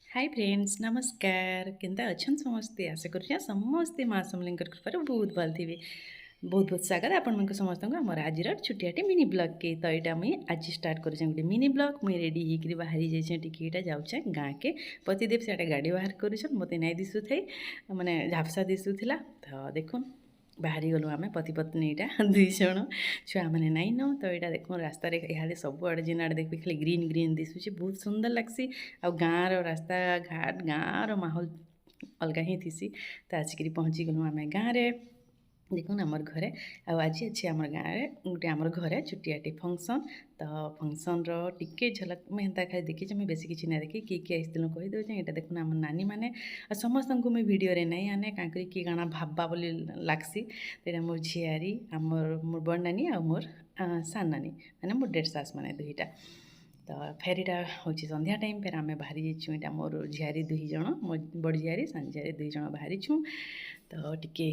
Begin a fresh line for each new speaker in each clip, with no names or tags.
Hi friends नमस्कार केन्ता अच्छन समस्ते आशा करूँ समस्ते माँ समलिंकर कृपार बहुत भल थे बहुत बहुत स्वागत आपण मन समस्त आमर आज छुटियाटे मिनी ब्लॉग के तो यहाँ मुझे आज स्टार्ट कर गोटे मिनी ब्लॉग मुझे रेडी होकर बाहरी जाइए टिकेटा जाऊे गाँ के पतिदेव से गाड़ी बाहर कर मत नहीं दिशु थे मैंने झापसा दिशुला तो देखुन बाहरी गलु आम पति पत्नी यहाँ दुई जन छुआ मैंने नाई न तो यहाँ देख रास्ता इे सब आड़े जिन आड़े देख खाली ग्रीन ग्रीन दिशुचे बहुत सुंदर लगसी आ गाँव रास्ता घाट गाँव माहौल अलग ही थी तो आसिक पहुँची गलु आम गाँव में देखुन आमर घरे आज अच्छे आम गाँव में गोटे आमर घरे छुटियाटे फंक्शन तो फंक्शन टिके झलक मुझे हेन्ता खाली देखी मुझे बेस किसी ना देखी किए आसलु कहीदे यहाँ देखुन आम नानी मैंने समस्त को मुझे भिडियो नहीं आने क्या किए काଣା भाबा बोली लागसी तो यहाँ मोर झियारी आमर मोर बड़ नानी आ मोर सान नानी मैंने मोर डेढ़ सास मैंने दुईटा तो फेर यहाँ हूँ संध्या टाइम फेर आम बाहरी जाइए यहाँ मोर झियारी दुई जन मो बड़ झियारी सान झियारी दुई जन बाहरी छूँ तो टिके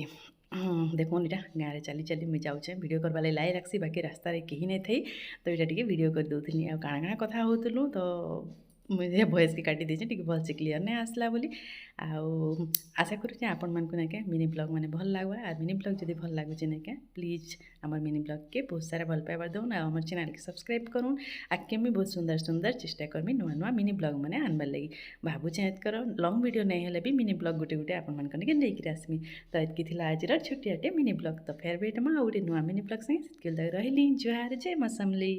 देखुन यहाँ गाँव में चली चली मुझे जाऊे वीडियो करवा लाई रखसी बाकी रास्ता कहीं नहीं थी तो यहाँ टे वीडियो कर दूसरी आ काଣା काଣା कथा होतलु तो मुझे वॉइस के काटी देचे टी भल से क्लीयर नहीं आसला बोली आशा करूँ आपण मानक नाके मिनी ब्लॉग मैंने भल लगवा और मिनी ब्लॉग जब भल लगुचे नाके प्लीज आमर मिनी ब्लॉग के बहुत सारा भल पाइबार दौन आमर चैनल के सब्सक्राइब करूँ आगे भी बहुत सुंदर सुंदर चेष्टा करमी नुआ नुआ मिनी ब्लॉग मैंने आनबार लगी भावुचे एतकर लंग वीडियो नहीं हेले भी मिनी ब्लॉग गोटे गोटे आपण मानक नाके लेकर आसमी तो एतकी आज छुट्टियाटे मिनी ब्लॉग तो फेर बेट मा गोटे नुआ मिनी ब्लॉग संगे रही जुहार जय माँ समली।